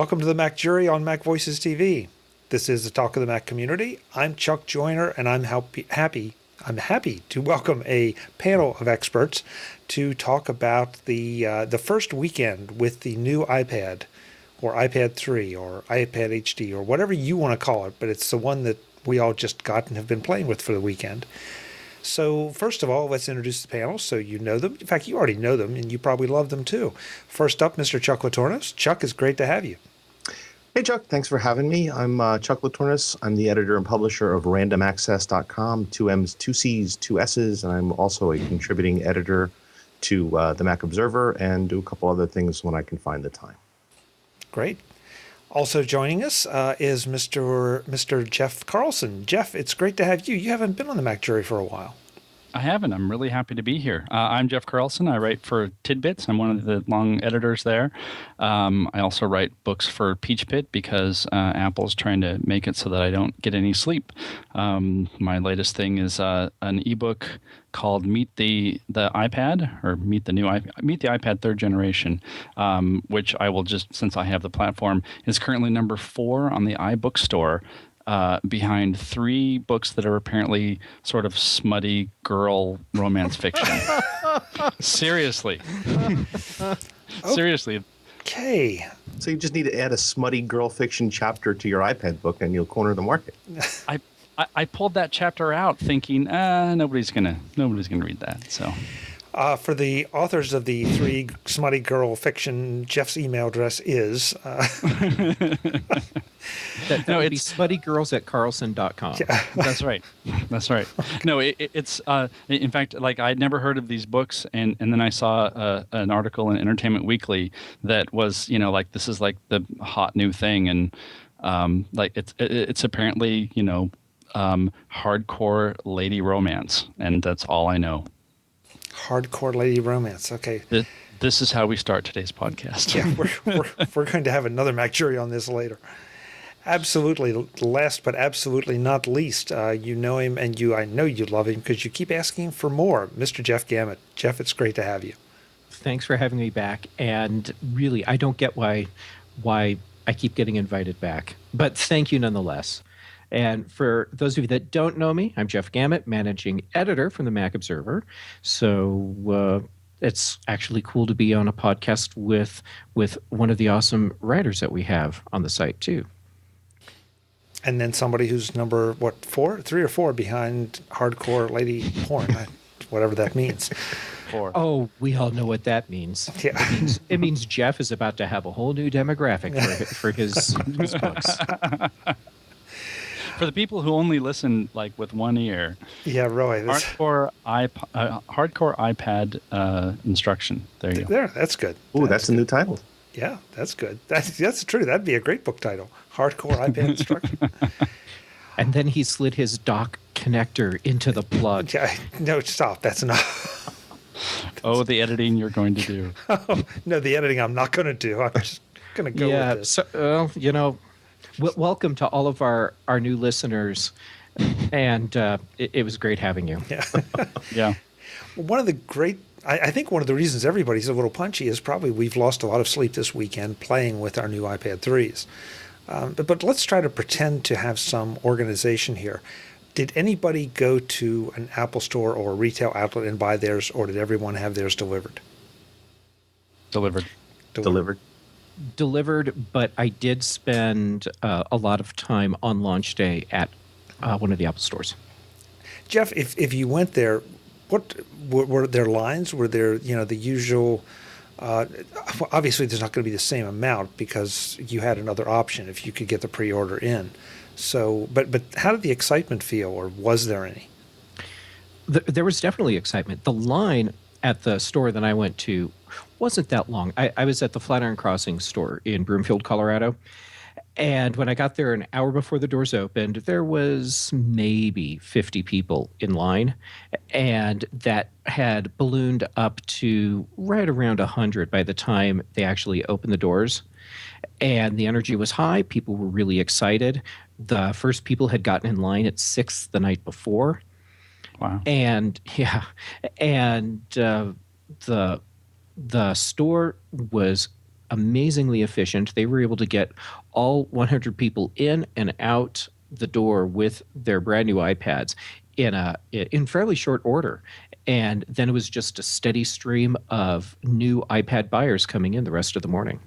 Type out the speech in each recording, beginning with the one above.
welcome to the MacJury on MacVoicesTV. This is the Talk of the Mac community. I'm Chuck Joyner, and I'm happy to welcome a panel of experts to talk about the first weekend with the new iPad, or iPad 3, or iPad HD, or whatever you want to call it, but it's the one that we all just got and have been playing with for the weekend. So first of all, let's introduce the panel so you know them. In fact, you already know them, and you probably love them too. First up, Mr. Chuck Tournous. Chuck, it's great to have you. Hey, Chuck. Thanks for having me. I'm Chuck Tournous. I'm the editor and publisher of randomaccess.com, 2 M's, 2 C's, 2 S's, and I'm also a contributing editor to the Mac Observer and do a couple other things when I can find the time. Great. Also joining us is Mr. Jeff Carlson. Jeff, it's great to have you. You haven't been on the MacJury for a while. I haven't. I'm really happy to be here. I'm Jeff Carlson. I write for Tidbits. I'm one of the long editors there. I also write books for Peach Pit because Apple's trying to make it so that I don't get any sleep. My latest thing is an ebook called Meet the iPad, or Meet the iPad third generation, which I will just, since I have the platform, is currently number 4 on the iBookstore. Behind 3 books that are apparently sort of smutty girl romance fiction. Seriously. Seriously. Okay. So you just need to add a smutty girl fiction chapter to your iPad book and you'll corner the market. I pulled that chapter out thinking, nobody's gonna read that. So for the authors of the 3 smutty girl fiction, Jeff's email address is that would be smuttygirls@carlson.com. Yeah. That's right. No, it's in fact, like, I'd never heard of these books, and then I saw an article in Entertainment Weekly that was, like, this is like the hot new thing, and like it's apparently, hardcore lady romance, and that's all I know. Hardcore lady romance. Okay. This is how we start today's podcast. Yeah, we're going to have another MacJury on this later. Absolutely. Last but absolutely not least, you know him, and I know you love him because you keep asking for more, Mr. Jeff Gamet. Jeff, it's great to have you. Thanks for having me back. And really, I don't get why I keep getting invited back, but thank you nonetheless. And for those of you that don't know me, I'm Jeff Gamet, managing editor from the Mac Observer. So it's actually cool to be on a podcast with one of the awesome writers that we have on the site too. And then somebody who's number, 3 or 4 behind hardcore lady porn, whatever that means. 4. Oh, we all know what that means. Yeah. It means Jeff is about to have a whole new demographic for his books. For the people who only listen, like, with one ear. Yeah, really. Hardcore iPad instruction. There you go. There, that's good. Ooh, that's a new title. Yeah, that's good. That's true. That'd be a great book title. Hardcore iPad instruction. And then he slid his dock connector into the plug. Yeah, no, stop. That's enough. Oh, the editing you're going to do. No, the editing I'm not going to do. I'm just going to go with this. So, welcome to all of our new listeners. And it was great having you. Yeah. Yeah. Well, I think one of the reasons everybody's a little punchy is probably we've lost a lot of sleep this weekend playing with our new iPad 3s. But let's try to pretend to have some organization here. Did anybody go to an Apple store or a retail outlet and buy theirs, or did everyone have theirs delivered? Delivered, but I did spend a lot of time on launch day at one of the Apple stores. Jeff, if you went there, what were there lines? Were there, the usual? Obviously, there's not going to be the same amount because you had another option if you could get the pre-order in. So, but how did the excitement feel, or was there any? There was definitely excitement. The line at the store that I went to wasn't that long. I was at the Flatiron Crossing store in Broomfield, Colorado. And when I got there an hour before the doors opened, there was maybe 50 people in line. And that had ballooned up to right around 100 by the time they actually opened the doors. And the energy was high. People were really excited. The first people had gotten in line at 6 the night before. Wow. And the store was amazingly efficient. They were able to get all 100 people in and out the door with their brand new iPads in fairly short order. And then it was just a steady stream of new iPad buyers coming in the rest of the morning.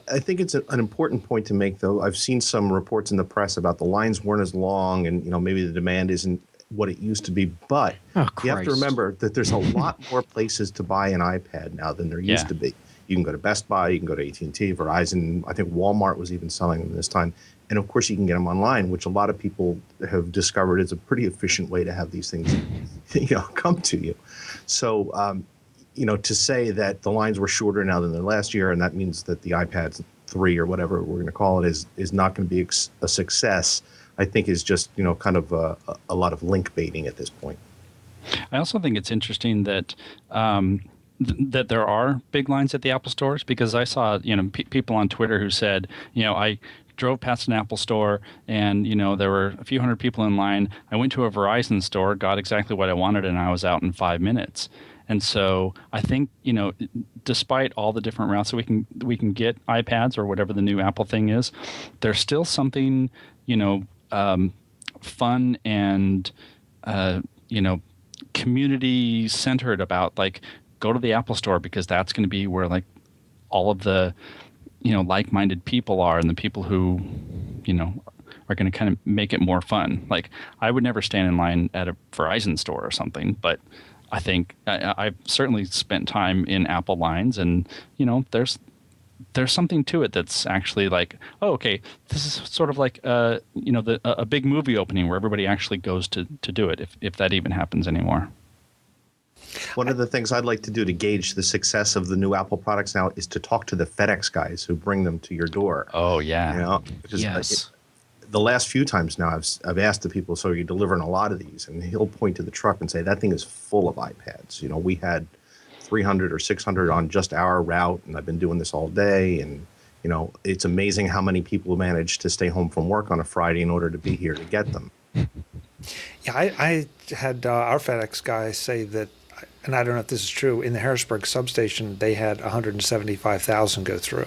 I think it's an important point to make, though. I've seen some reports in the press about the lines weren't as long and, maybe the demand isn't what it used to be. But you have to remember that there's a lot more places to buy an iPad now than there used to be. You can go to Best Buy, you can go to AT&T, Verizon. I think Walmart was even selling them this time. And, of course, you can get them online, which a lot of people have discovered is a pretty efficient way to have these things, come to you. So, to say that the lines were shorter now than they last year, and that means that the iPad 3 or whatever we're going to call it is not going to be a success, I think is just, kind of a lot of link baiting at this point. I also think it's interesting that that there are big lines at the Apple stores, because I saw, people on Twitter who said, I drove past an Apple store and, there were a few hundred people in line. I went to a Verizon store, got exactly what I wanted, and I was out in 5 minutes. And so I think, despite all the different routes that we can get iPads or whatever the new Apple thing is, there's still something, fun and, community centered about, like, go to the Apple store, because that's going to be where, like, all of the, like-minded people are, and the people who, are going to kind of make it more fun. Like, I would never stand in line at a Verizon store or something, but I think I've certainly spent time in Apple lines, and there's something to it that's actually like, oh, okay, this is sort of like a big movie opening where everybody actually goes to do it, if that even happens anymore. One of the things I'd like to do to gauge the success of the new Apple products now is to talk to the FedEx guys who bring them to your door. Oh yeah, yes. The last few times now, I've asked the people, so you're delivering a lot of these, and he'll point to the truck and say that thing is full of iPads. We had 300 or 600 on just our route, and I've been doing this all day, and it's amazing how many people manage to stay home from work on a Friday in order to be here to get them. Yeah, I had our FedEx guy say that, and I don't know if this is true, in the Harrisburg substation they had 175,000 go through.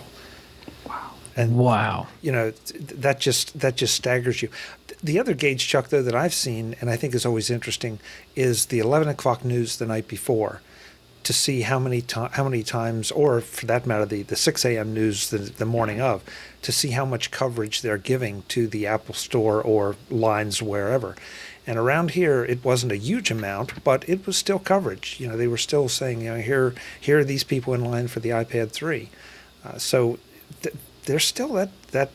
And wow, that just staggers you. The other gauge, Chuck, though, that I've seen, and I think is always interesting, is the 11 o'clock news the night before, to see how many times, or for that matter, the 6 a.m. news the morning of, to see how much coverage they're giving to the Apple Store or lines wherever. And around here, it wasn't a huge amount, but it was still coverage. They were still saying, here are these people in line for the iPad 3. There's still that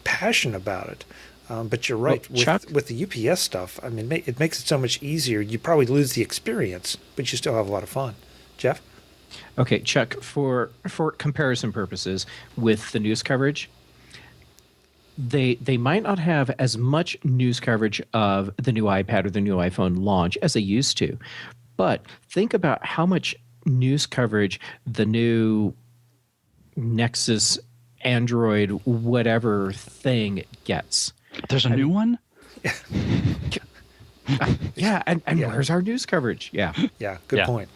passion about it. But you're right. Well, with the UPS stuff, I mean, it makes it so much easier. You probably lose the experience, but you still have a lot of fun. Jeff? Okay, Chuck, for comparison purposes with the news coverage, they might not have as much news coverage of the new iPad or the new iPhone launch as they used to. But think about how much news coverage the new Nexus Android whatever thing gets. There's a new one? Yeah, and where's our news coverage? Yeah. Yeah, good point.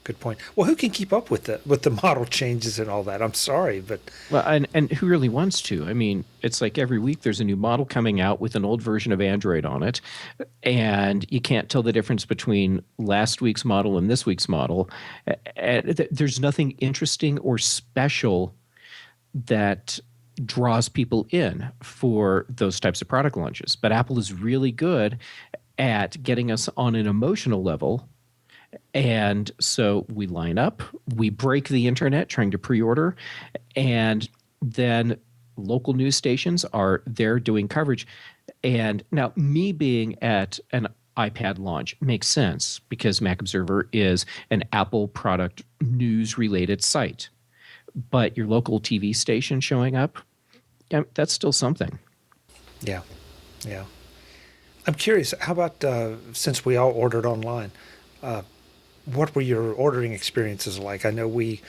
Good point. Well, who can keep up with the model changes and all that? I'm sorry, but well, and who really wants to? I mean, it's like every week there's a new model coming out with an old version of Android on it, and you can't tell the difference between last week's model and this week's model. There's nothing interesting or special that draws people in for those types of product launches. But Apple is really good at getting us on an emotional level. And so we line up, we break the internet trying to pre-order, and then local news stations are there doing coverage. And now me being at an iPad launch makes sense because Mac Observer is an Apple product news related site. But your local TV station showing up, that's still something. Yeah. I'm curious, how about since we all ordered online, what were your ordering experiences like? I know we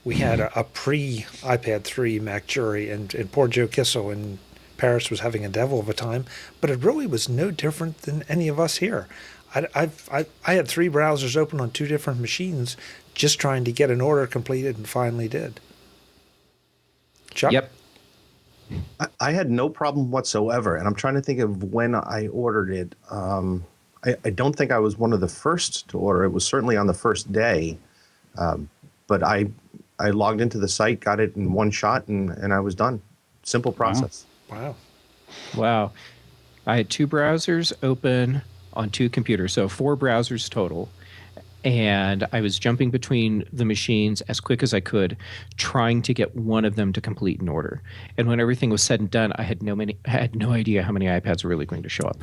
had a pre-iPad 3 MacJury, and poor Joe Kissel in Paris was having a devil of a time, but it really was no different than any of us here. I had 3 browsers open on 2 different machines just trying to get an order completed, and finally did. Chuck? Yep. I had no problem whatsoever, and I'm trying to think of when I ordered it. I don't think I was one of the first to order. It was certainly on the first day, but I logged into the site, got it in one shot, and I was done. Simple process. Wow. Wow. I had 2 browsers open on 2 computers, so 4 browsers total. And I was jumping between the machines as quick as I could, trying to get one of them to complete an order. And when everything was said and done, I had no idea how many iPads were really going to show up.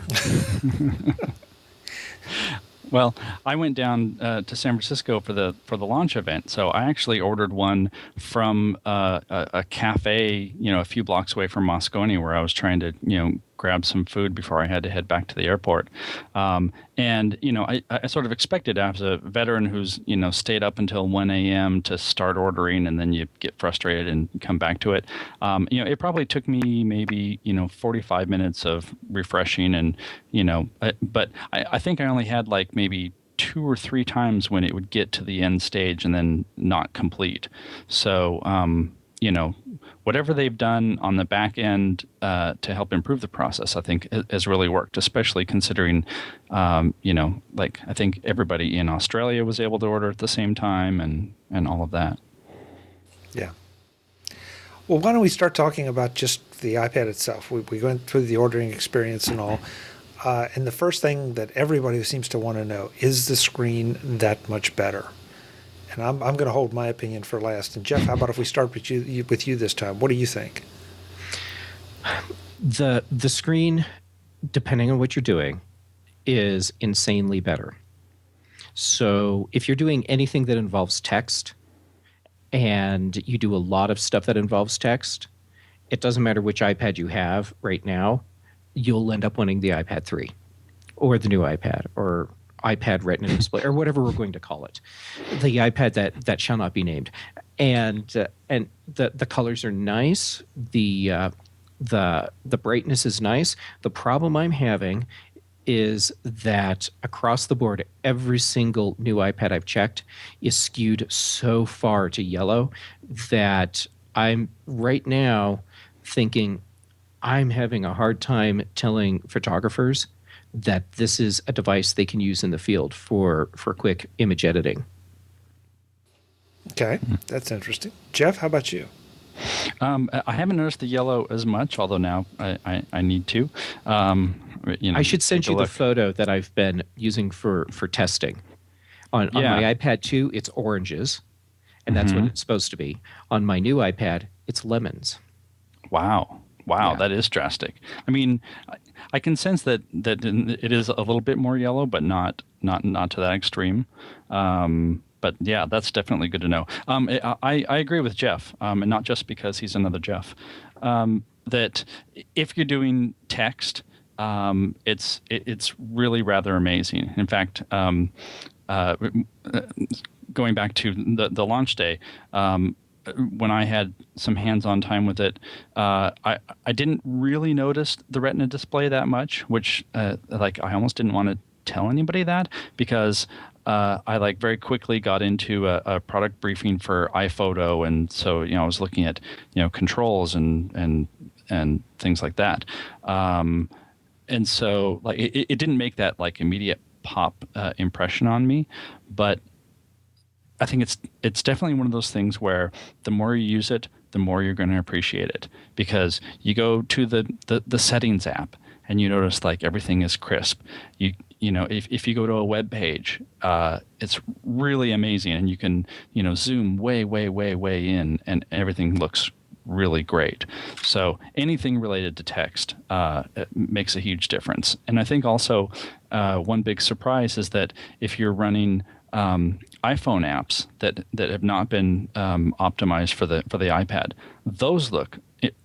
Well, I went down to San Francisco for the launch event, so I actually ordered one from a cafe, a few blocks away from Moscone, where I was trying to, grab some food before I had to head back to the airport. And I sort of expected, as a veteran who's stayed up until 1 a.m. to start ordering, and then you get frustrated and come back to it. It probably took me maybe 45 minutes of refreshing, and but I think I only had like maybe 2 or 3 times when it would get to the end stage and then not complete. So whatever they've done on the back end to help improve the process, I think has really worked, especially considering, like I think everybody in Australia was able to order at the same time and all of that. Yeah. Well, why don't we start talking about just the iPad itself? We went through the ordering experience and all. And the first thing that everybody seems to want to know, is the screen that much better? And I'm going to hold my opinion for last. And Jeff, how about if we start with you this time? What do you think? The screen, depending on what you're doing, is insanely better. So if you're doing anything that involves text, and you do a lot of stuff that involves text, it doesn't matter which iPad you have right now, you'll end up wanting the iPad 3 or the new iPad or iPad Retina display or whatever we're going to call it, the iPad that shall not be named. And the colors are nice. The brightness is nice. The problem I'm having is that across the board, every single new iPad I've checked is skewed so far to yellow that I'm right now thinking I'm having a hard time telling photographers that this is a device they can use in the field for quick image editing. Okay, that's interesting. Jeff, how about you? I haven't noticed the yellow as much, although now I need to. I should send you the photo that I've been using for testing. On my iPad 2, it's oranges, and that's what it's supposed to be. On my new iPad, it's lemons. Wow, yeah. That is drastic. I mean, I can sense that it is a little bit more yellow, but not to that extreme. But yeah, that's definitely good to know. I agree with Jeff, and not just because he's another Jeff, that if you're doing text, it's really rather amazing. In fact, going back to the launch day, when I had some hands-on time with it, I didn't really notice the Retina display that much, which I almost didn't want to tell anybody that, because I very quickly got into a product briefing for iPhoto, and so I was looking at controls and things like that, and so it didn't make that immediate pop impression on me, but I think it's definitely one of those things where the more you use it, the more you're going to appreciate it, because you go to the settings app and you notice everything is crisp. If you go to a web page, it's really amazing, and you can zoom way in, and everything looks really great. So anything related to text it makes a huge difference. And I think also one big surprise is that if you're running iPhone apps that have not been optimized for the iPad, those look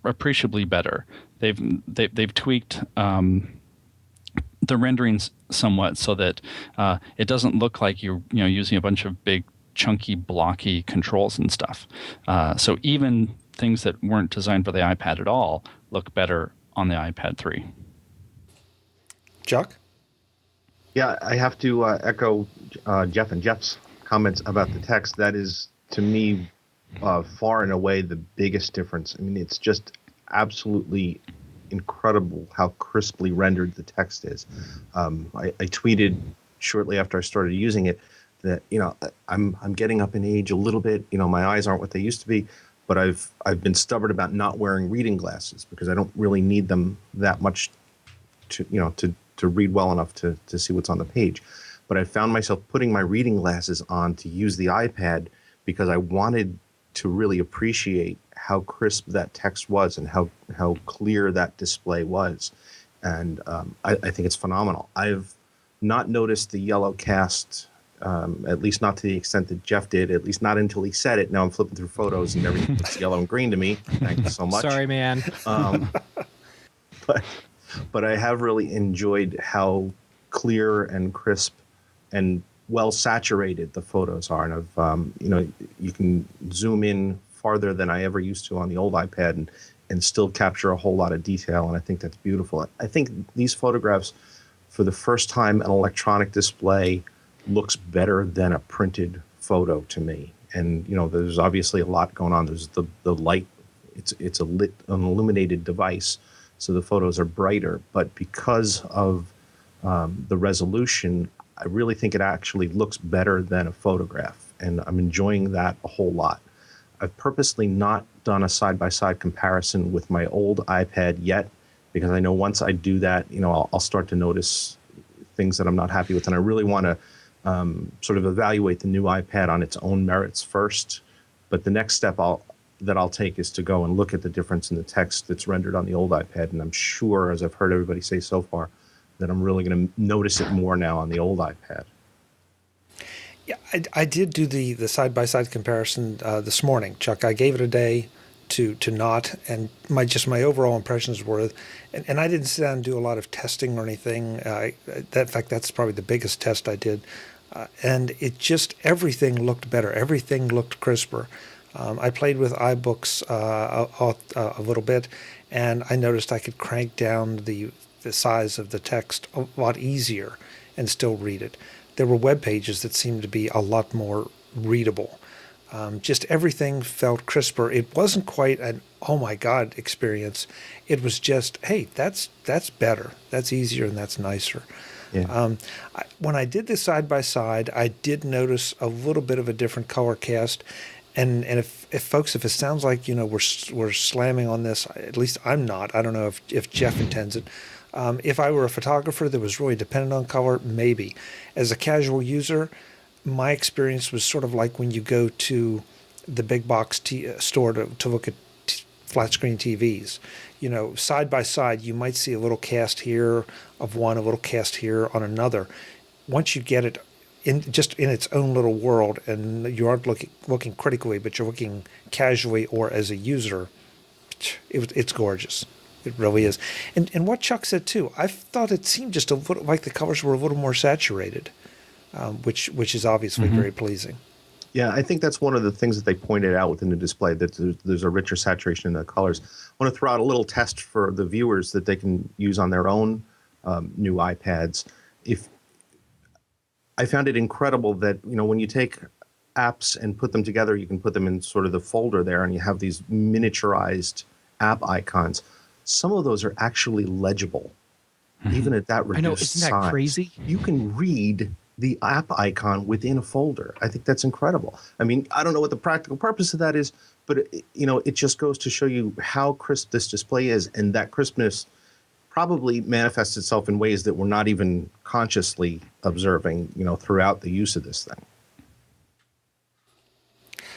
appreciably better. They've tweaked the renderings somewhat so that it doesn't look like you're using a bunch of big chunky blocky controls and stuff. So even things that weren't designed for the iPad at all look better on the iPad 3. Chuck? Yeah, I have to echo Jeff and Jeff's comments about the text. That is, to me, far and away the biggest difference. I mean, it's just absolutely incredible how crisply rendered the text is. I tweeted shortly after I started using it that I'm getting up in age a little bit. My eyes aren't what they used to be, but I've been stubborn about not wearing reading glasses because I don't really need them that much to read well enough to see what's on the page. But I found myself putting my reading glasses on to use the iPad because I wanted to really appreciate how crisp that text was and how clear that display was. And I think it's phenomenal. I've not noticed the yellow cast, at least not to the extent that Jeff did, at least not until he said it. Now I'm flipping through photos and everything looks yellow and green to me. Thank you so much. Sorry, man. But I have really enjoyed how clear and crisp and well saturated the photos are. And I've, you can zoom in farther than I ever used to on the old iPad and still capture a whole lot of detail. And I think that's beautiful. I think these photographs, for the first time, an electronic display looks better than a printed photo to me. And, there's obviously a lot going on. There's the light. It's an illuminated device, so the photos are brighter. But because of the resolution, I really think it actually looks better than a photograph. And I'm enjoying that a whole lot. I've purposely not done a side-by-side comparison with my old iPad yet, because I know once I do that, I'll start to notice things that I'm not happy with. And I really want to sort of evaluate the new iPad on its own merits first. But the next step that I'll take is to go and look at the difference in the text that's rendered on the old iPad. And I'm sure, as I've heard everybody say so far, that I'm really going to notice it more now on the old iPad. Yeah, I did do the side-by-side comparison this morning, Chuck. I gave it a day to not, and my overall impressions were, and I didn't sit down and do a lot of testing or anything. In fact, that's probably the biggest test I did. And it just, everything looked better. Everything looked crisper. I played with iBooks a little bit, and I noticed I could crank down the size of the text a lot easier and still read it. There were web pages that seemed to be a lot more readable. Just everything felt crisper. It wasn't quite an oh my god experience. It was just, hey, that's better. That's easier and that's nicer. Yeah. When I did this side by side, I did notice a little bit of a different color cast. And if folks, if it sounds like we're slamming on this, at least I'm not. I don't know if Jeff intends it. If I were a photographer that was really dependent on color, maybe. As a casual user, my experience was sort of like when you go to the big box store to look at flat screen TVs. Side by side, you might see a little cast here of one, a little cast here on another. Once you get it in its own little world, and you aren't looking critically, but you're looking casually or as a user, it's gorgeous. It really is. And what Chuck said too, I thought it seemed just a little like the colors were a little more saturated, which is obviously very pleasing. Yeah, I think that's one of the things that they pointed out within the display, that there's a richer saturation in the colors. I want to throw out a little test for the viewers that they can use on their own new iPads. If I found it incredible that, when you take apps and put them together, you can put them in sort of the folder there, and you have these miniaturized app icons. Some of those are actually legible, even at that reduced size. I know, isn't that crazy? You can read the app icon within a folder. I think that's incredible. I mean, I don't know what the practical purpose of that is, but it just goes to show you how crisp this display is, and that crispness probably manifests itself in ways that we're not even consciously observing, throughout the use of this thing.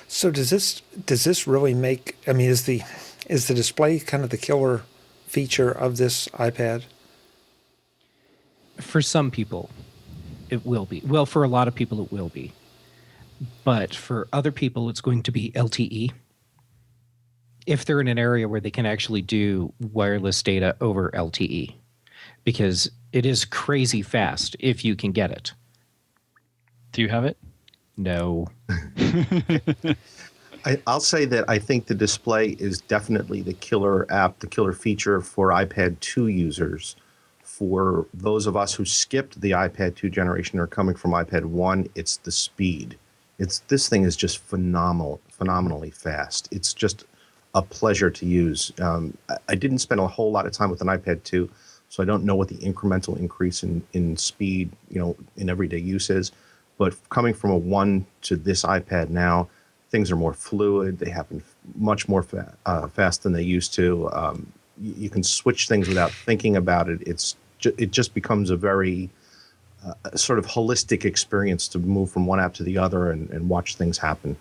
So does this really make? I mean, is the display kind of the killer feature of this iPad? For some people, it will be. Well, for a lot of people, it will be. But for other people, it's going to be LTE. If they're in an area where they can actually do wireless data over LTE, because it is crazy fast if you can get it. Do you have it? No. I'll say that I think the display is definitely the killer app, the killer feature for iPad 2 users. For those of us who skipped the iPad 2 generation or coming from iPad 1, it's the speed. This thing is just phenomenally fast. It's just a pleasure to use. I didn't spend a whole lot of time with an iPad 2, so I don't know what the incremental increase in speed, in everyday use is. But coming from a 1 to this iPad now, things are more fluid. They happen much more fast than they used to. You can switch things without thinking about it. It just becomes a very sort of holistic experience to move from one app to the other and watch things happen.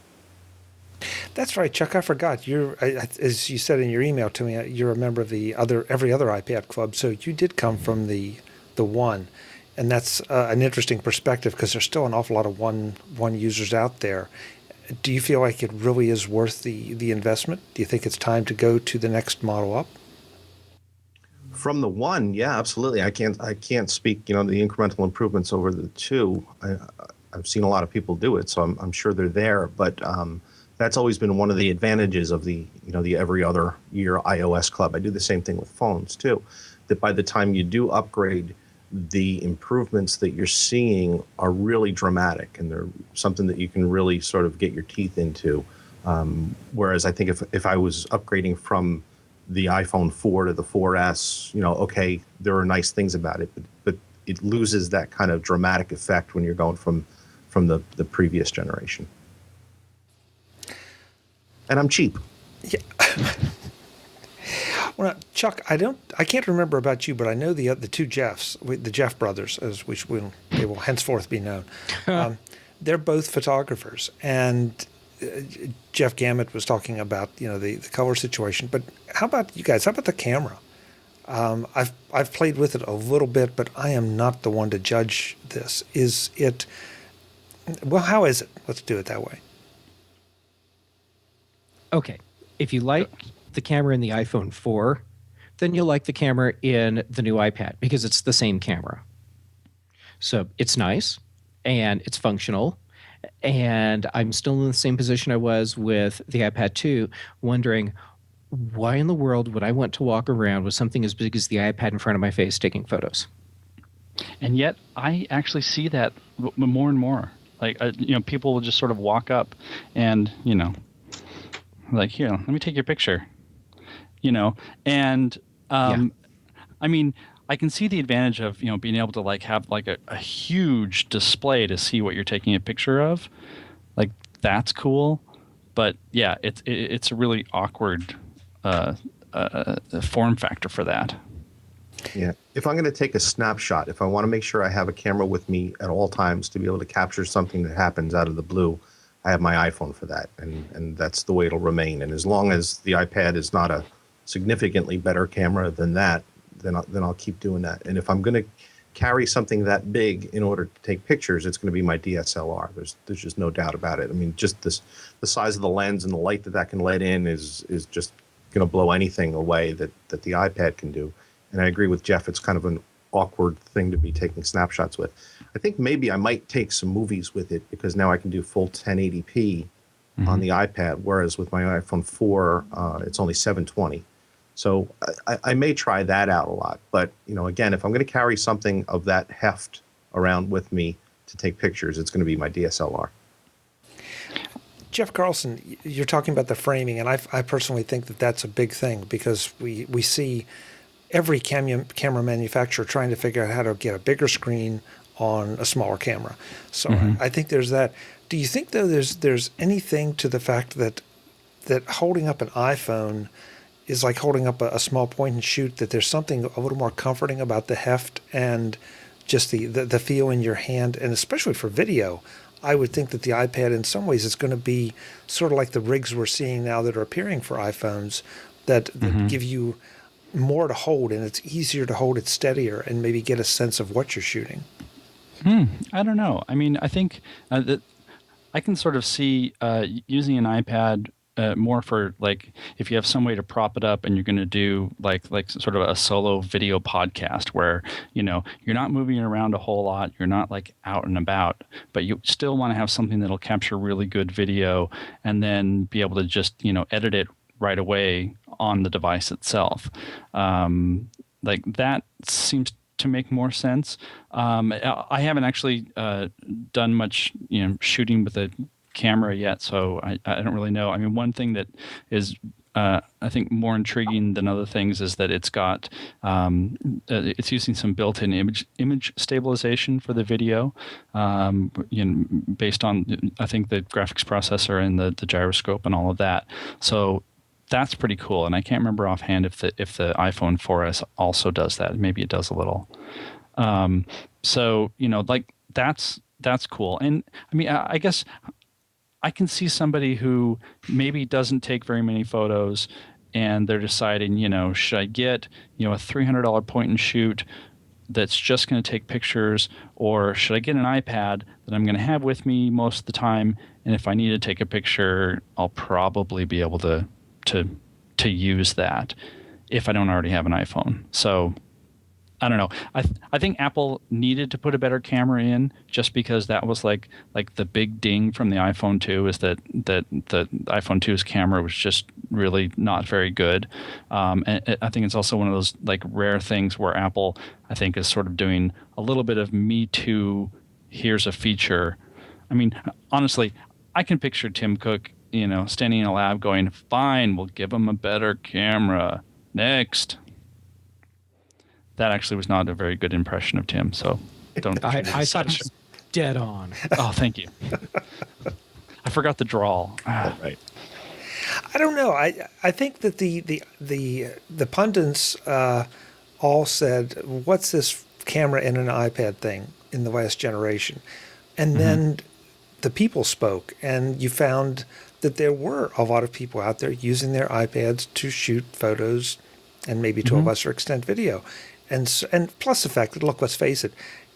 That's right, Chuck. I forgot. As you said in your email to me, you're a member of the every other iPad club. So you did come from the one, and that's an interesting perspective because there's still an awful lot of one users out there. Do you feel like it really is worth the investment? Do you think it's time to go to the next model up? From the 1, yeah, absolutely. I can't speak, the incremental improvements over the 2. I've seen a lot of people do it, so I'm sure they're there. But that's always been one of the advantages of the every other year iOS club. I do the same thing with phones too. That by the time you do upgrade, the improvements that you're seeing are really dramatic, and they're something that you can really sort of get your teeth into. Whereas I think if I was upgrading from the iPhone 4 to the 4S, okay, there are nice things about it, but it loses that kind of dramatic effect when you're going from the previous generation. And I'm cheap. Yeah. Well, Chuck, I can't remember about you, but I know the two Jeffs, the Jeff brothers, as they will henceforth be known. They're both photographers, and Jeff Gamet was talking about the color situation. But how about you guys? How about the camera? I've played with it a little bit, but I am not the one to judge this. Is it? Well, how is it? Let's do it that way. Okay, if you like the camera in the iPhone 4, then you'll like the camera in the new iPad because it's the same camera. So it's nice and it's functional. And I'm still in the same position I was with the iPad 2, wondering why in the world would I want to walk around with something as big as the iPad in front of my face taking photos? And yet I actually see that more and more. Like, people will just sort of walk up and, like, here, let me take your picture. And I mean, I can see the advantage of being able to have a huge display to see what you're taking a picture of. Like, that's cool, but yeah, it's a really awkward form factor for that. Yeah, if I'm going to take a snapshot, if I want to make sure I have a camera with me at all times to be able to capture something that happens out of the blue, I have my iPhone for that, and that's the way it'll remain. And as long as the iPad is not a significantly better camera than that, then I'll keep doing that. And if I'm going to carry something that big in order to take pictures, it's going to be my DSLR. There's just no doubt about it. I mean, just the size of the lens and the light that can let in is just going to blow anything away that the iPad can do. And I agree with Jeff. It's kind of an awkward thing to be taking snapshots with. I think maybe I might take some movies with it because now I can do full 1080p on the iPad, whereas with my iPhone 4, it's only 720. So I may try that out a lot. But, again, if I'm going to carry something of that heft around with me to take pictures, it's going to be my DSLR. Jeff Carlson, you're talking about the framing, and I personally think that that's a big thing because we see every camera manufacturer trying to figure out how to get a bigger screen on a smaller camera. So I think there's that. Do you think, though, there's anything to the fact that holding up an iPhone is like holding up a small point and shoot, that there's something a little more comforting about the heft and just the feel in your hand, and especially for video? I would think that the iPad in some ways is going to be sort of like the rigs we're seeing now that are appearing for iPhones that give you more to hold, and it's easier to hold it steadier and maybe get a sense of what you're shooting. I don't know. I mean, I think that I can sort of see using an iPad more for if you have some way to prop it up and you're going to do like sort of a solo video podcast where you're not moving around a whole lot, you're not out and about, but you still want to have something that'll capture really good video and then be able to just edit it right away on the device itself. That seems to make more sense. I haven't actually done much shooting with a camera yet, so I don't really know. I mean, one thing that is I think more intriguing than other things is that it's got it's using some built-in image stabilization for the video, based on I think the graphics processor and the gyroscope and all of that. So that's pretty cool. And I can't remember offhand if the iPhone 4S also does that. Maybe it does a little. So like that's cool. And I mean, I guess I can see somebody who maybe doesn't take very many photos and they're deciding, should I get, a $300 point and shoot that's just going to take pictures, or should I get an iPad that I'm going to have with me most of the time, and if I need to take a picture, I'll probably be able to use that if I don't already have an iPhone. So I don't know. I think Apple needed to put a better camera in, just because that was like the big ding from the iPhone 2 is that the iPhone 2's camera was just really not very good. And I think it's also one of those like rare things where Apple, I think, is sort of doing a little bit of Me Too. Here's a feature. I mean, honestly, I can picture Tim Cook, standing in a lab going, "Fine, we'll give him a better camera. Next." That actually was not a very good impression of Tim, so don't. I thought it was dead on. Oh, thank you. I forgot the drawl. Right. I don't know. I think that the pundits all said, "What's this camera in an iPad thing in the last generation?" And then the people spoke, and you found that there were a lot of people out there using their iPads to shoot photos, and maybe to a lesser extent video. And plus the fact that, look, let's face it,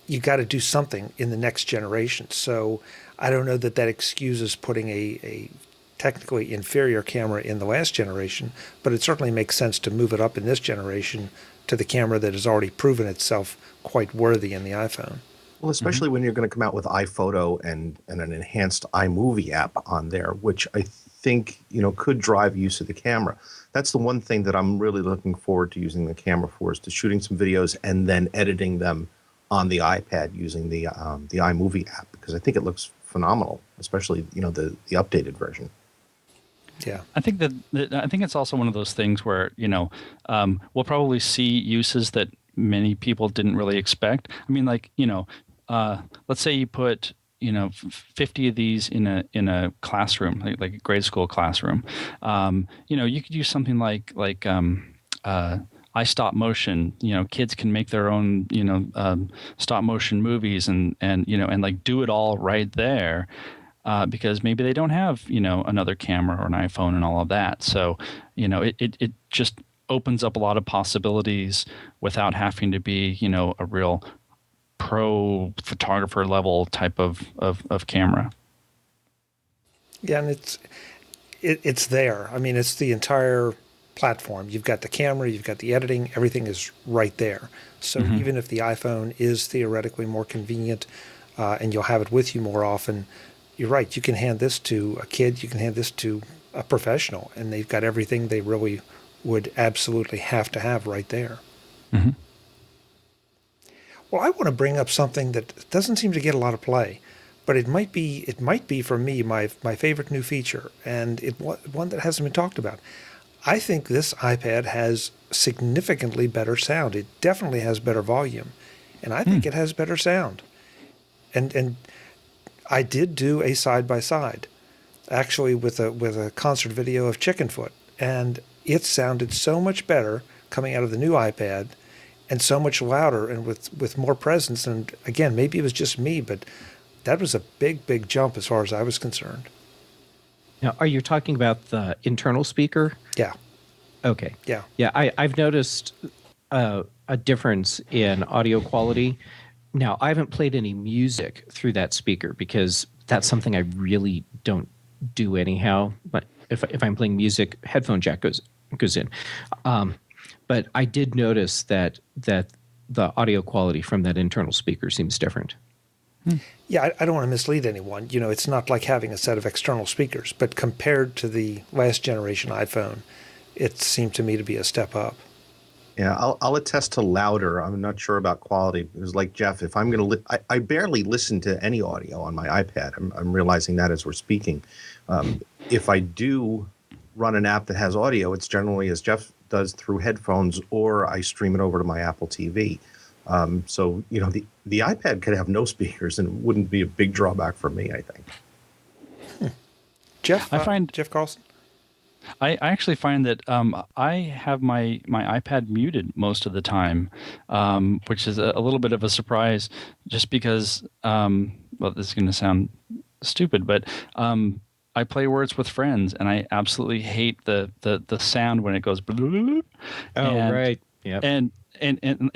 you got to do something in the next generation. So I don't know that excuses putting a technically inferior camera in the last generation, but it certainly makes sense to move it up in this generation to the camera that has already proven itself quite worthy in the iPhone. Well, especially when you're going to come out with iPhoto and an enhanced iMovie app on there, which I think, could drive use of the camera. That's the one thing that I'm really looking forward to using the camera for, is to shooting some videos and then editing them on the iPad using the iMovie app, because I think it looks phenomenal, especially, the updated version. Yeah. I think I think it's also one of those things where, we'll probably see uses that many people didn't really expect. I mean, like, let's say you put 50 of these in a classroom, like a grade school classroom. You could use something like iStop motion. Kids can make their own stop motion movies and like do it all right there, because maybe they don't have another camera or an iPhone and all of that. So it just opens up a lot of possibilities without having to be a real pro photographer level type of camera. Yeah, and it's there. I mean, it's the entire platform. You've got the camera, you've got the editing, everything is right there. So even if the iPhone is theoretically more convenient, and you'll have it with you more often, you're right. You can hand this to a kid, you can hand this to a professional, and they've got everything they really would absolutely have to have right there. Well, I want to bring up something that doesn't seem to get a lot of play, but it might be for me my favorite new feature, and one that hasn't been talked about. I think this iPad has significantly better sound. It definitely has better volume, and I think it has better sound. And I did do a side by side, actually with a concert video of Chickenfoot, and it sounded so much better coming out of the new iPad, and so much louder and with more presence. And again, maybe it was just me, but that was a big jump as far as I was concerned. Now, are you talking about the internal speaker? Yeah. Okay. Yeah. Yeah, I've noticed a difference in audio quality. Now, I haven't played any music through that speaker because that's something I really don't do anyhow. But if I'm playing music, headphone jack goes in. But I did notice that the audio quality from that internal speaker seems different. Yeah, I don't want to mislead anyone. It's not like having a set of external speakers, but compared to the last generation iPhone, it seemed to me to be a step up. Yeah, I'll attest to louder. I'm not sure about quality. It was like Jeff. If I'm going to, I barely listen to any audio on my iPad. I'm realizing that as we're speaking. If I do run an app that has audio, it's generally, as Jeff does, through headphones, or I stream it over to my Apple TV. So the iPad could have no speakers, and it wouldn't be a big drawback for me, I think. Jeff, I find Jeff Carlson. I actually find that I have my iPad muted most of the time, which is a little bit of a surprise, just because. Well, this is going to sound stupid, but I play Words with Friends, and I absolutely hate the sound when it goes. Oh, right. Yeah. And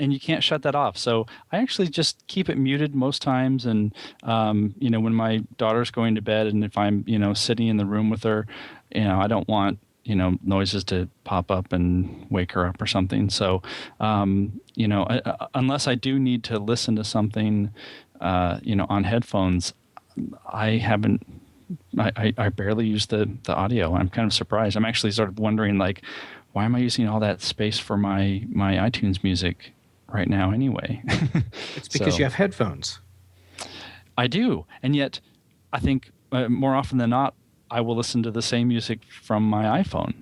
you can't shut that off. So I actually just keep it muted most times. And when my daughter's going to bed, and if I'm sitting in the room with her, I don't want noises to pop up and wake her up or something. So unless I do need to listen to something on headphones, I barely use the audio. I'm kind of surprised. I'm actually sort of wondering, like, why am I using all that space for my iTunes music right now anyway? It's because you have headphones. I do. And yet I think more often than not, I will listen to the same music from my iPhone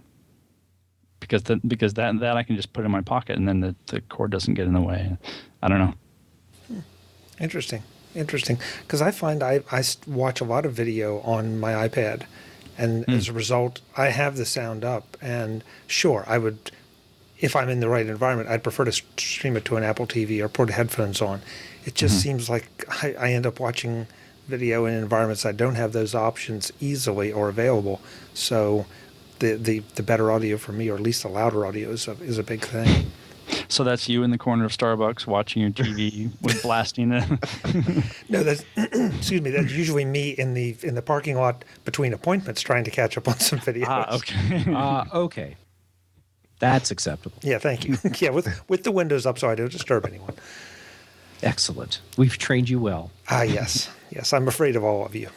because that I can just put in my pocket, and then the cord doesn't get in the way. I don't know. Interesting. Because I find I watch a lot of video on my iPad, and as a result, I have the sound up. And sure, I would, if I'm in the right environment, I'd prefer to stream it to an Apple TV or put headphones on. It just seems like I end up watching video in environments I don't have those options easily or available. So the better audio for me, or at least the louder audio, is a big thing. So that's you in the corner of Starbucks watching your TV with blasting it. No, that's excuse me. That's usually me in the parking lot between appointments, trying to catch up on some videos. Okay. Okay. That's acceptable. Yeah, thank you. Yeah, with the windows up so I don't disturb anyone. Excellent. We've trained you well. Yes. I'm afraid of all of you.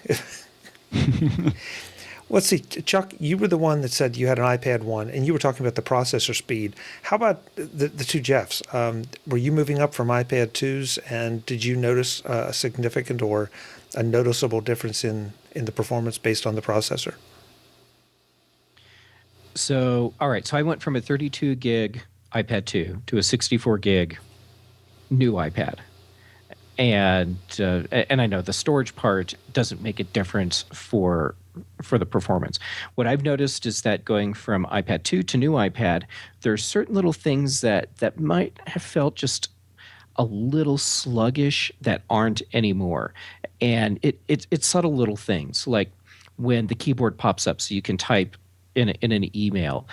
Let's see, Chuck, you were the one that said you had an iPad 1, and you were talking about the processor speed. How about the two Jeffs? Were you moving up from iPad 2s, and did you notice a significant or a noticeable difference in the performance based on the processor? So, all right. So I went from a 32 gig iPad 2 to a 64 gig new iPad. And I know the storage part doesn't make a difference for the performance. What I've noticed is that going from iPad 2 to new iPad, there's certain little things that might have felt just a little sluggish that aren't anymore. And it's subtle little things, like when the keyboard pops up so you can type in an email.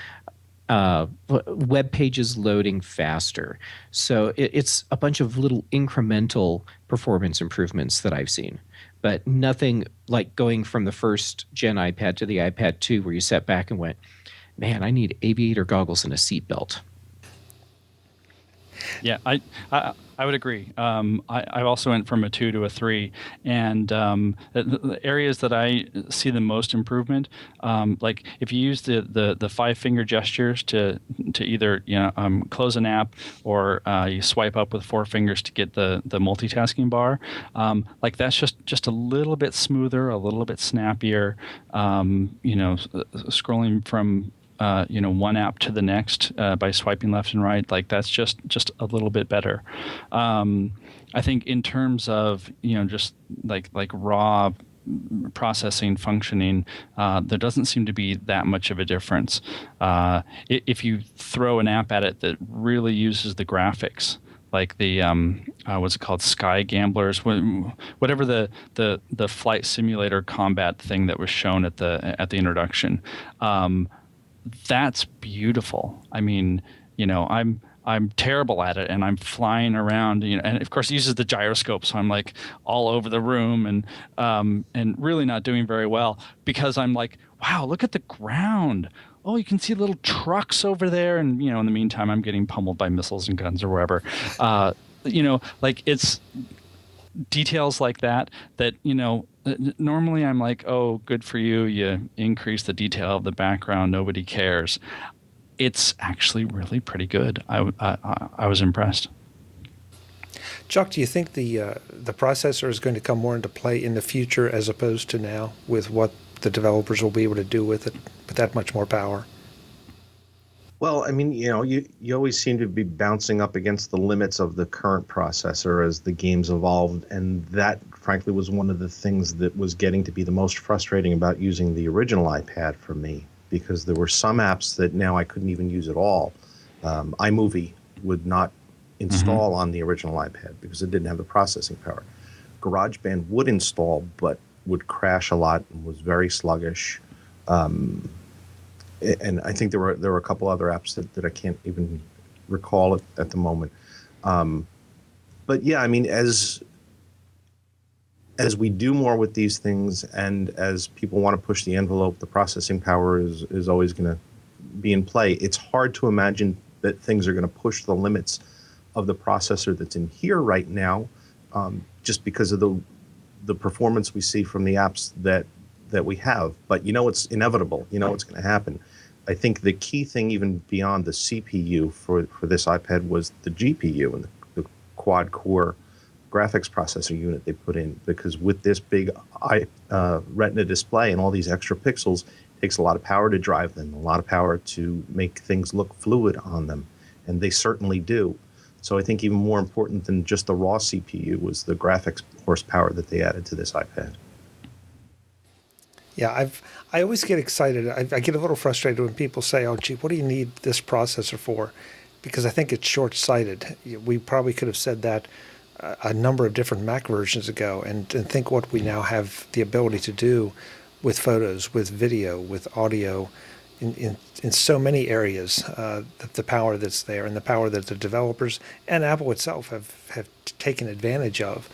Web pages loading faster. So it's a bunch of little incremental performance improvements that I've seen, but nothing like going from the first gen iPad to the iPad 2 where you sat back and went, man, I need aviator goggles and a seatbelt. Yeah, I would agree. I also went from a 2 to a 3, and the areas that I see the most improvement, like if you use the 5-finger gestures to either close an app, or you swipe up with 4 fingers to get the multitasking bar, like that's just a little bit smoother, a little bit snappier. Scrolling from one app to the next by swiping left and right, like that's just a little bit better. I think in terms of just like raw processing functioning, there doesn't seem to be that much of a difference. If you throw an app at it that really uses the graphics, like the what's it called, Sky Gamblers, whatever the flight simulator combat thing that was shown at the introduction. That's beautiful. I mean, I'm terrible at it, and I'm flying around, and of course it uses the gyroscope, so I'm like all over the room, and really not doing very well, because I'm like, wow, look at the ground. Oh, you can see little trucks over there, and in the meantime I'm getting pummeled by missiles and guns or wherever. Like it's details like that normally I'm like, oh, good for you. You increase the detail of the background. Nobody cares. it's actually really good. I was impressed. Chuck, do you think the processor is going to come more into play in the future as opposed to now with what the developers will be able to do with it with that much more power? Well, I mean, you always seem to be bouncing up against the limits of the current processor as the games evolved, and that, frankly, was one of the things that was getting to be the most frustrating about using the original iPad for me, because there were some apps that now I couldn't even use at all. iMovie would not install on the original iPad because it didn't have the processing power. GarageBand would install, but would crash a lot and was very sluggish. And I think there were a couple other apps that I can't even recall at the moment. But yeah, I mean, as we do more with these things, and as people want to push the envelope, the processing power is always going to be in play. It's hard to imagine that things are going to push the limits of the processor that's in here right now, just because of the performance we see from the apps that we have. But it's inevitable. It's going to happen. I think the key thing, even beyond the CPU for this iPad, was the GPU and the quad-core graphics processor unit they put in, because with this big Retina display and all these extra pixels, it takes a lot of power to drive them, a lot of power to make things look fluid on them, and they certainly do. So I think even more important than just the raw CPU was the graphics horsepower that they added to this iPad. Yeah, I always get excited. I get a little frustrated when people say, "Oh, gee, what do you need this processor for?" Because I think it's short-sighted. We probably could have said that a number of different Mac versions ago, and think what we now have the ability to do with photos, with video, with audio, in so many areas. The power that's there and the power that the developers and Apple itself have taken advantage of.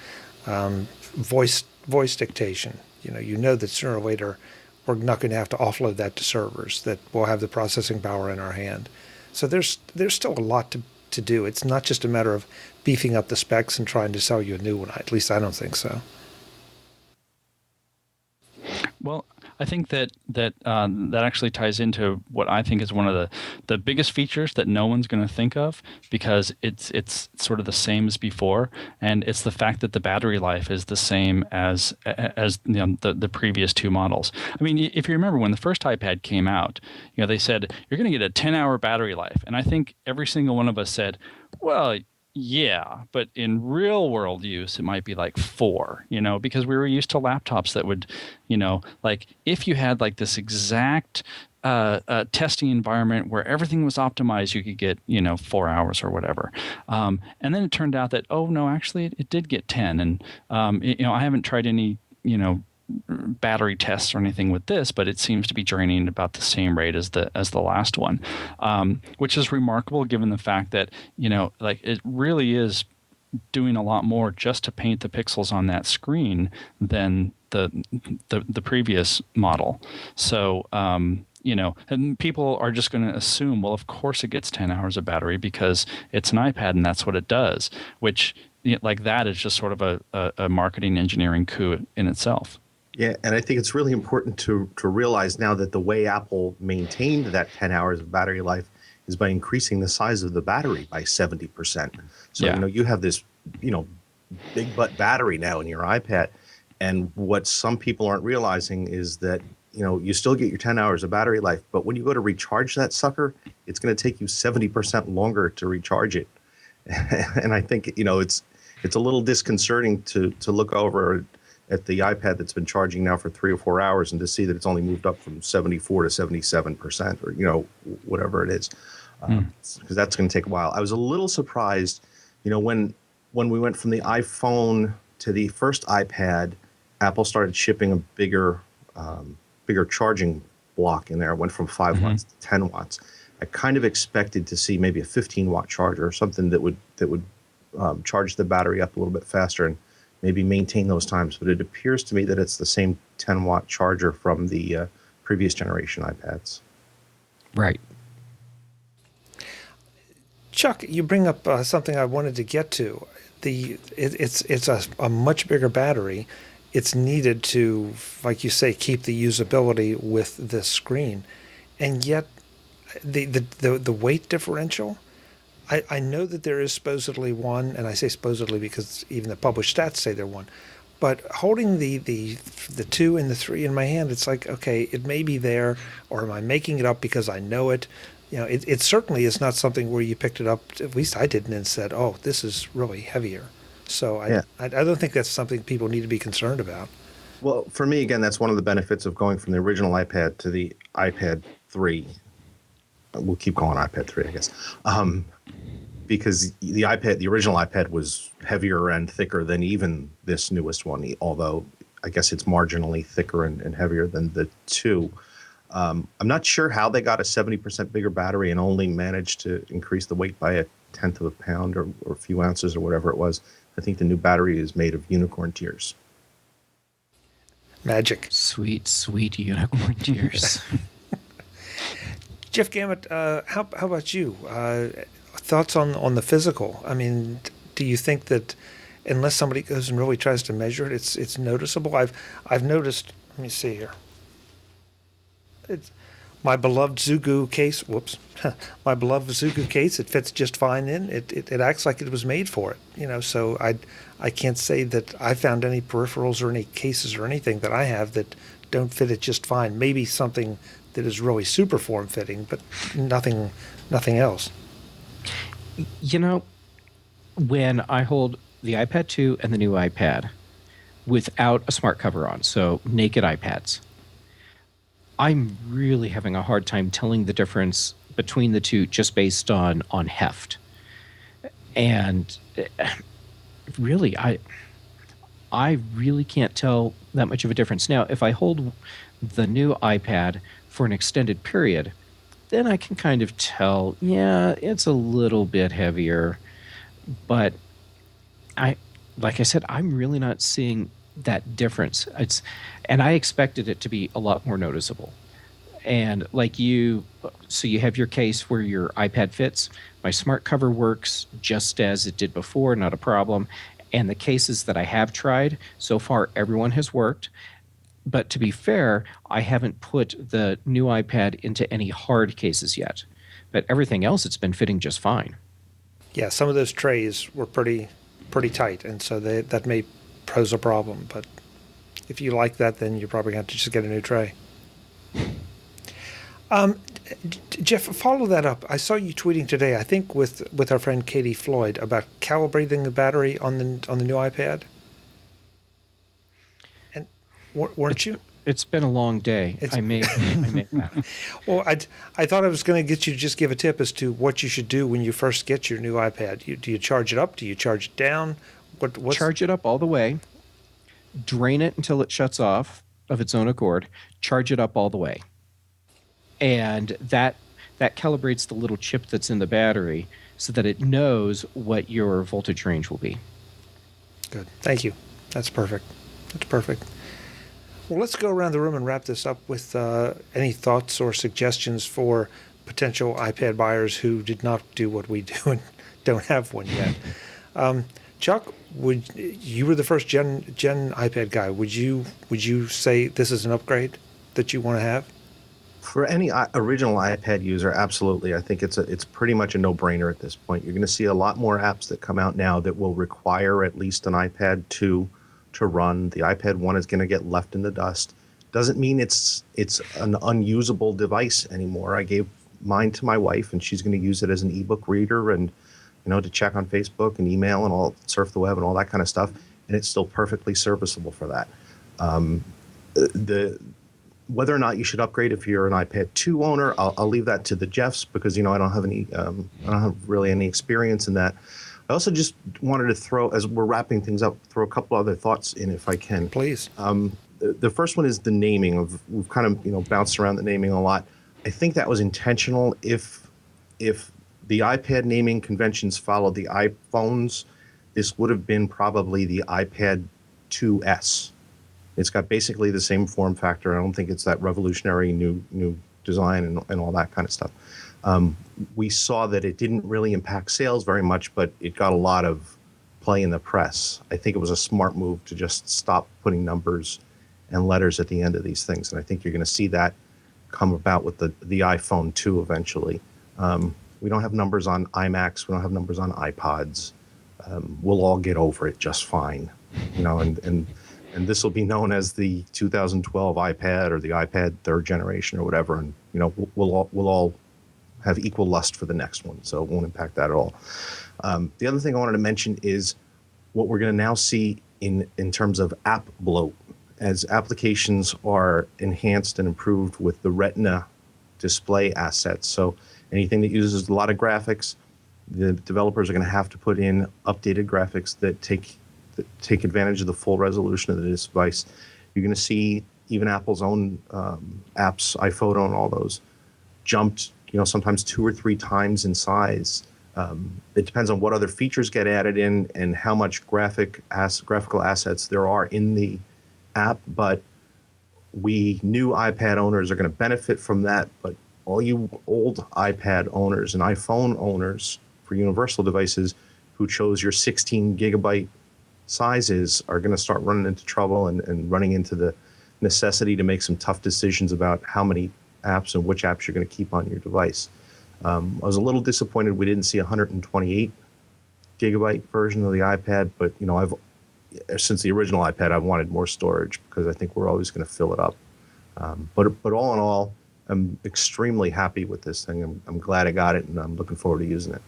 Voice dictation. You know that sooner or later we're not going to have to offload that to servers, that we'll have the processing power in our hand. So there's still a lot to do. It's not just a matter of beefing up the specs and trying to sell you a new one. At least I don't think so. Well, I think that actually ties into what I think is one of the biggest features that no one's going to think of, because it's sort of the same as before, and it's the fact that the battery life is the same as the previous two models. I mean, if you remember when the first iPad came out, they said you're going to get a 10-hour battery life, and I think every single one of us said, well, yeah, but in real world use, it might be like 4, because we were used to laptops that would, like if you had like this exact testing environment where everything was optimized, you could get, 4 hours or whatever. And then it turned out that, oh, no, actually it did get 10. And, I haven't tried any, battery tests or anything with this, but it seems to be draining at about the same rate as the last one, which is remarkable given the fact that like it really is doing a lot more just to paint the pixels on that screen than the previous model. So and people are just going to assume, well, of course it gets 10 hours of battery because it's an iPad and that's what it does, which like that is just sort of a marketing engineering coup in itself. Yeah, and I think it's really important to realize now that the way Apple maintained that 10 hours of battery life is by increasing the size of the battery by 70%. So, Yeah. You have this, big butt battery now in your iPad. And what some people aren't realizing is that, you still get your 10 hours of battery life, but when you go to recharge that sucker, it's going to take you 70% longer to recharge it. And I think, it's a little disconcerting to look over at the iPad that's been charging now for 3 or 4 hours and to see that it's only moved up from 74 to 77% or, whatever it is, because that's going to take a while. I was a little surprised, when we went from the iPhone to the first iPad, Apple started shipping a bigger charging block in there. It went from 5 watts to 10 watts. I kind of expected to see maybe a 15-watt charger or something that would charge the battery up a little bit faster and maybe maintain those times. But it appears to me that it's the same 10-watt charger from the previous generation iPads. Right. Chuck, you bring up something I wanted to get to. It's a much bigger battery. It's needed to, like you say, keep the usability with this screen. And yet the weight differential. I know that there is supposedly one, and I say supposedly because even the published stats say they're one. But holding the 2 and the 3 in my hand, it's like, okay, it may be there, or am I making it up because I know it? It certainly is not something where you picked it up, at least I didn't, and said, oh, this is really heavier. So I don't think that's something people need to be concerned about. Well, for me, again, that's one of the benefits of going from the original iPad to the iPad 3. We'll keep calling iPad 3, I guess. Because the original iPad was heavier and thicker than even this newest one, although I guess it's marginally thicker and heavier than the 2. I'm not sure how they got a 70% bigger battery and only managed to increase the weight by 1/10 of a pound or a few ounces or whatever it was. I think the new battery is made of unicorn tears. Magic. Sweet, sweet unicorn tears. Jeff Gamet, how about you? Thoughts on the physical? I mean, do you think that unless somebody goes and really tries to measure it, it's noticeable? I've noticed. Let me see here. It's my beloved Zugu case. Whoops, my beloved Zugu case. It fits just fine in. It acts like it was made for it. So I can't say that I found any peripherals or any cases or anything that I have that don't fit it just fine. Maybe something that is really super form fitting, but nothing else. When I hold the iPad 2 and the new iPad without a smart cover on, so naked iPads, I'm really having a hard time telling the difference between the two just based on heft. And really, I really can't tell that much of a difference. Now, if I hold the new iPad for an extended period, then I can kind of tell, yeah, it's a little bit heavier. But like I said, I'm really not seeing that difference. And I expected it to be a lot more noticeable. And so you have your case where your iPad fits. My smart cover works just as it did before, not a problem. And the cases that I have tried, so far everyone has worked. But to be fair, I haven't put the new iPad into any hard cases yet. But everything else, it's been fitting just fine. Yeah, some of those trays were pretty tight, and so that may pose a problem. But if you like that, then you're probably going to have to just get a new tray. Jeff, follow that up. I saw you tweeting today, I think with our friend Katie Floyd, about calibrating the battery on the new iPad. And weren't you? It's been a long day. I may have. Well, I thought I was going to get you to just give a tip as to what you should do when you first get your new iPad. Do you charge it up? Do you charge it down? Charge it up all the way. Drain it until it shuts off of its own accord. Charge it up all the way. And that calibrates the little chip that's in the battery so that it knows what your voltage range will be. Good. Thank you. That's perfect. Well, let's go around the room and wrap this up with any thoughts or suggestions for potential iPad buyers who did not do what we do and don't have one yet. Chuck, you were the first gen iPad guy. Would you say this is an upgrade that you want to have? For any original iPad user, absolutely. I think it's pretty much a no-brainer at this point. You're going to see a lot more apps that come out now that will require at least an iPad 2 to run. The iPad 1 is going to get left in the dust. Doesn't mean it's an unusable device anymore. I gave mine to my wife, and she's going to use it as an ebook reader and to check on Facebook and email and all, surf the web and all that kind of stuff. And it's still perfectly serviceable for that. Whether or not you should upgrade if you're an iPad 2 owner, I'll leave that to the Jeffs because I don't have really any experience in that. I also just wanted to throw, as we're wrapping things up, throw a couple other thoughts in if I can. Please. The first one is the naming. We've kind of bounced around the naming a lot. I think that was intentional. If the iPad naming conventions followed the iPhones, this would have been probably the iPad 2S. It's got basically the same form factor. I don't think it's that revolutionary new design and all that kind of stuff. We saw that it didn't really impact sales very much, but it got a lot of play in the press. I think it was a smart move to just stop putting numbers and letters at the end of these things. And I think you're going to see that come about with the iPhone 2 eventually. We don't have numbers on iMacs. We don't have numbers on iPods. We'll all get over it just fine, and this will be known as the 2012 iPad or the iPad third generation or whatever. And, we'll all have equal lust for the next one. So it won't impact that at all. The other thing I wanted to mention is what we're going to now see in terms of app bloat as applications are enhanced and improved with the Retina display assets. So anything that uses a lot of graphics, the developers are going to have to put in updated graphics that take advantage of the full resolution of the device. You're going to see even Apple's own apps, iPhoto and all those, jumped, sometimes 2 or 3 times in size. It depends on what other features get added in and how much graphical assets there are in the app. But we new iPad owners are going to benefit from that. But all you old iPad owners and iPhone owners for universal devices who chose your 16 gigabyte sizes are going to start running into trouble and running into the necessity to make some tough decisions about how many apps and which apps you're going to keep on your device. I was a little disappointed we didn't see a 128 gigabyte version of the iPad, but since the original iPad, I've wanted more storage because I think we're always going to fill it up. But all in all, I'm extremely happy with this thing. I'm glad I got it, and I'm looking forward to using it.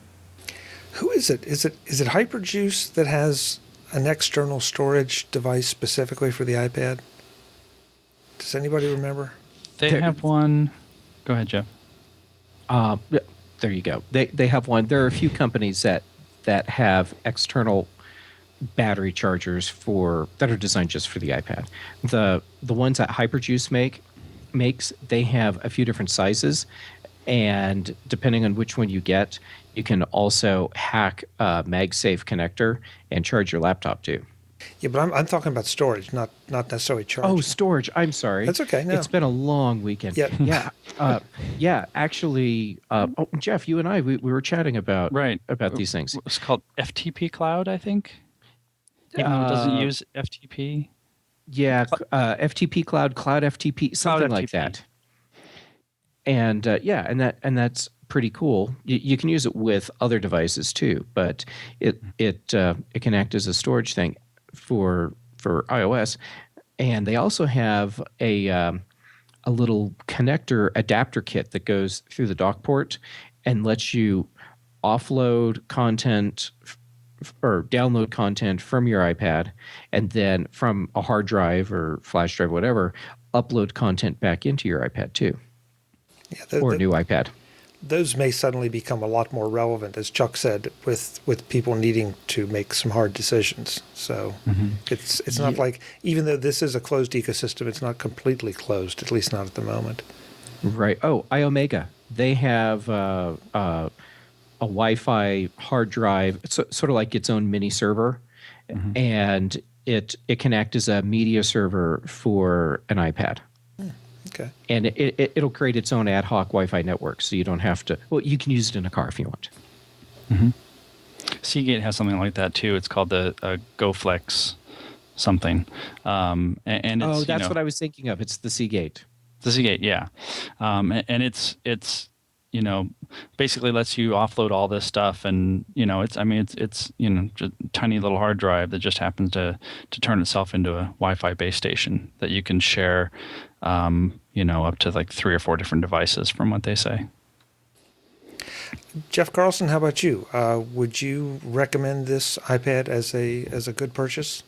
Who is it? Is it Hyperjuice that has an external storage device specifically for the iPad? Does anybody remember? They have one. Go ahead, Jeff. There you go. They have one. There are a few companies that have external battery chargers that are designed just for the iPad. The ones that Hyperjuice makes, they have a few different sizes, and depending on which one you get, you can also hack a MagSafe connector and charge your laptop too. Yeah, but I'm talking about storage, not necessarily charge. Oh, storage. I'm sorry. That's okay. No. It's been a long weekend. Yeah. Yeah. Actually, Jeff, you and I, we were chatting about these things. It's called FTP Cloud, I think. Even though it doesn't use FTP. Yeah, FTP Cloud FTP, something like that. And and that's pretty cool. You can use it with other devices too, but it can act as a storage thing for iOS. And they also have a little connector adapter kit that goes through the dock port and lets you offload content or download content from your iPad, and then from a hard drive or flash drive, whatever, upload content back into your iPad too. Yeah, or a new iPad. Those may suddenly become a lot more relevant, as Chuck said, with people needing to make some hard decisions. So it's not like, even though this is a closed ecosystem, it's not completely closed, at least not at the moment. Right. Oh, iOmega. They have a Wi-Fi hard drive. It's sort of like its own mini server, and it can act as a media server for an iPad. Okay. And it'll create its own ad hoc Wi-Fi network, so you don't have to. Well, you can use it in a car if you want. Seagate has something like that too. It's called the GoFlex something. And it's, that's what I was thinking of. It's the Seagate. The Seagate, yeah. And it's basically lets you offload all this stuff, and it's just a tiny little hard drive that just happens to turn itself into a Wi-Fi base station that you can share, up to like 3 or 4 different devices, from what they say. Jeff Carlson, how about you? Would you recommend this iPad as a good purchase?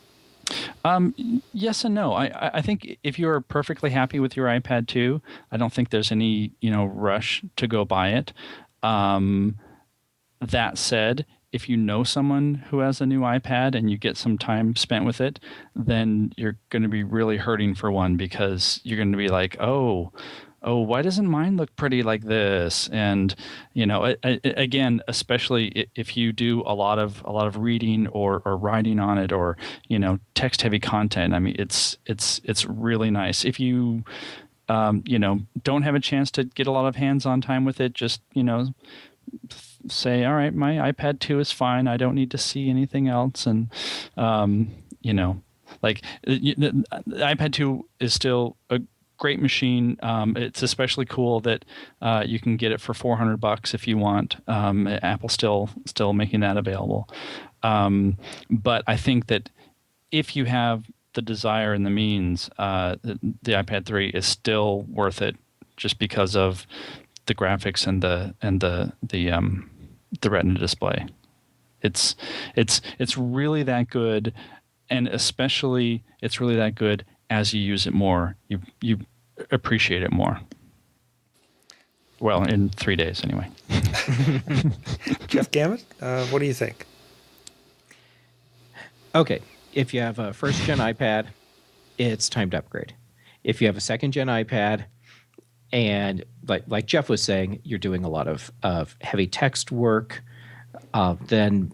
Yes and no. I think if you're perfectly happy with your iPad 2, I don't think there's any rush to go buy it. That said, if you know someone who has a new iPad and you get some time spent with it, then you're going to be really hurting for one, because you're going to be like, oh, why doesn't mine look pretty like this? And again, especially if you do a lot of reading or writing on it, or text heavy content. I mean, it's really nice. If you don't have a chance to get a lot of hands-on time with it, just say, all right, my iPad 2 is fine. I don't need to see anything else. And like the iPad 2 is still a great machine. It's especially cool that you can get it for $400 if you want. Apple's still making that available. But I think that if you have the desire and the means, the iPad 3 is still worth it, just because of the graphics and the Retina display. It's really that good, and especially it's really that good as you use it more. You appreciate it more. Well, in 3 days anyway. Jeff Gamet, what do you think? Okay, if you have a first-gen iPad, it's time to upgrade. If you have a second-gen iPad, and like Jeff was saying, you're doing a lot of heavy text work, then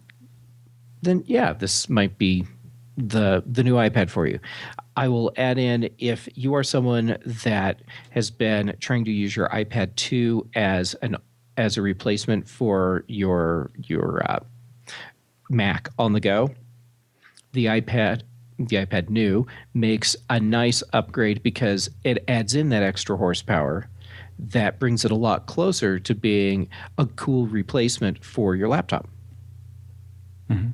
yeah, this might be the new iPad for you. I will add in, if you are someone that has been trying to use your iPad 2 as a replacement for your Mac on the go, the iPad New makes a nice upgrade because it adds in that extra horsepower that brings it a lot closer to being a cool replacement for your laptop. Mm-hmm.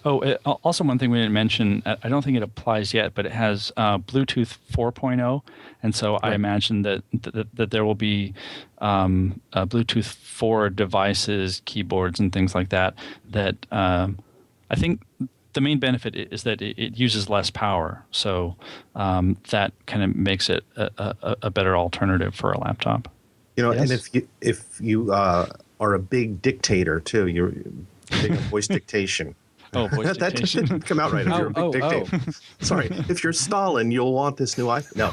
Oh, also one thing we didn't mention, I don't think it applies yet, but it has Bluetooth 4.0, and so right. I imagine that there will be Bluetooth 4 devices, keyboards, and things like that. I think the main benefit is that it uses less power, so that kind of makes it a better alternative for a laptop. Yes. And if you are a big dictator too, you're big on voice dictation. Oh, voice that dictation. didn't come out right. If you're a big dictator. Sorry, if you're Stalin, you'll want this new iPhone. No.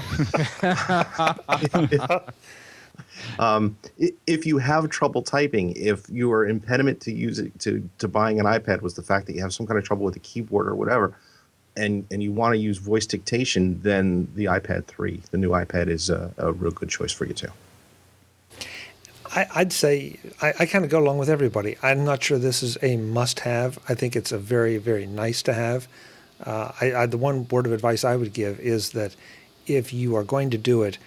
If you have trouble typing, if your impediment to buying an iPad was the fact that you have some kind of trouble with the keyboard or whatever, and you want to use voice dictation, then the iPad 3, the new iPad, is a real good choice for you too. I'd say I kind of go along with everybody. I'm not sure this is a must-have. I think it's a very, very nice to have. The one word of advice I would give is that if you are going to do it,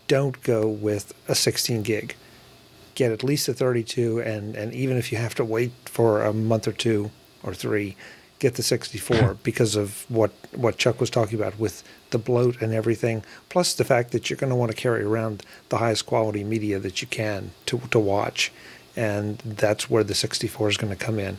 don't go with a 16 gig. Get at least a 32, and even if you have to wait for a month or two or three, get the 64 because of what Chuck was talking about with the bloat and everything, plus the fact that you're going to want to carry around the highest quality media that you can to watch, and that's where the 64 is going to come in.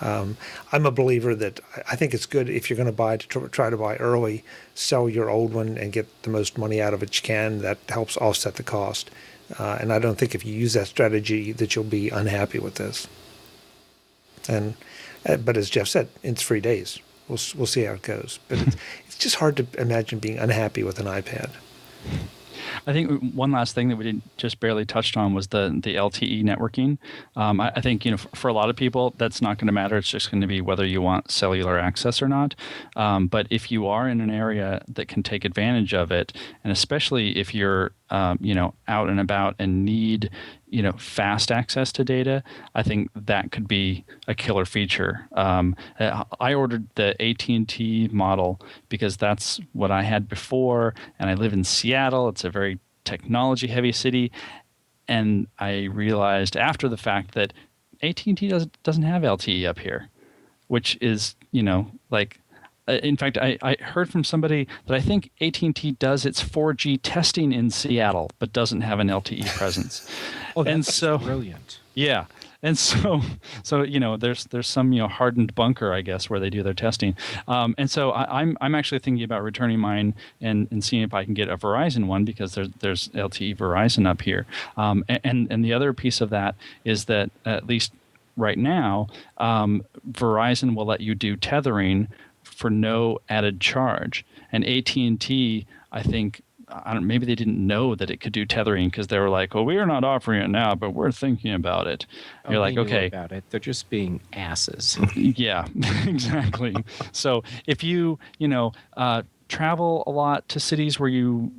I'm a believer that I think it's good if you're going to buy to try to buy early, sell your old one and get the most money out of it you can. That helps offset the cost. And I don't think if you use that strategy that you'll be unhappy with this. But as Jeff said, it's 3 days. We'll see how it goes. But it's just hard to imagine being unhappy with an iPad. I think one last thing that we didn't just barely touched on was the LTE networking. I think for a lot of people that's not going to matter. It's just going to be whether you want cellular access or not. But if you are in an area that can take advantage of it, and especially if you're out and about and need fast access to data, I think that could be a killer feature. I ordered the AT&T model because that's what I had before, and I live in Seattle. It's a very technology-heavy city, and I realized after the fact that AT&T doesn't have LTE up here, which is, in fact, I heard from somebody that I think AT&T does its 4G testing in Seattle, but doesn't have an LTE presence. That's brilliant. Yeah, and so there's some hardened bunker, I guess, where they do their testing. And so I'm actually thinking about returning mine and seeing if I can get a Verizon one, because there's LTE Verizon up here. And the other piece of that is that at least right now, Verizon will let you do tethering for no added charge. And AT&T, I think, maybe they didn't know that it could do tethering, because they were like, "Well, we are not offering it now, but we're thinking about it." You're like, "Okay, about it. They're just being asses." Yeah, exactly. So if you travel a lot to cities where you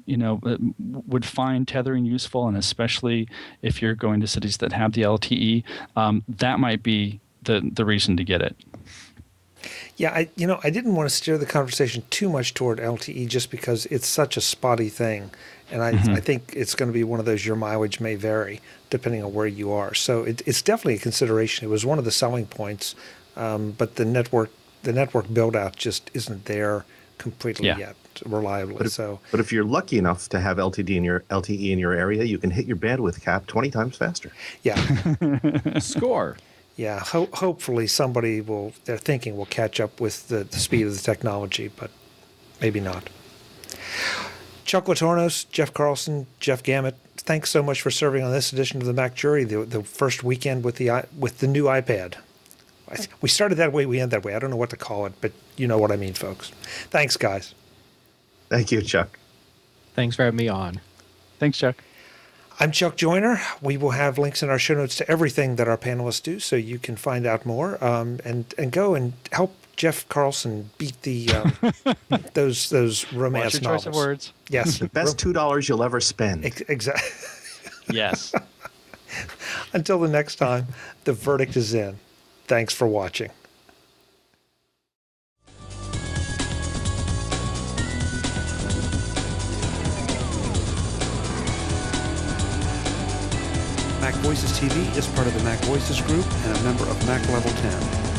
would find tethering useful, and especially if you're going to cities that have the LTE, that might be the reason to get it. Yeah, I didn't want to steer the conversation too much toward LTE just because it's such a spotty thing, and I think it's going to be one of those your mileage may vary depending on where you are. So it's definitely a consideration. It was one of the selling points, but the network build out just isn't there completely yet reliably. But if you're lucky enough to have LTE in your area, you can hit your bandwidth cap 20 times faster. Yeah. Score. Yeah, hopefully somebody they're thinking will catch up with the speed of the technology, but maybe not. Chuck Tournous, Jeff Carlson, Jeff Gamet, thanks so much for serving on this edition of the MacJury, the first weekend with the new iPad. We started that way, we end that way. I don't know what to call it, but you know what I mean, folks. Thanks, guys. Thank you, Chuck. Thanks for having me on. Thanks, Chuck. I'm Chuck Joyner. We will have links in our show notes to everything that our panelists do, so you can find out more and go and help Jeff Carlson beat the those romance Watch your novels. choice of words. Yes, The best $2 you'll ever spend. Exactly. Yes. Until the next time, the verdict is in. Thanks for watching. Mac Voices TV is part of the Mac Voices Group and a member of Mac Level 10.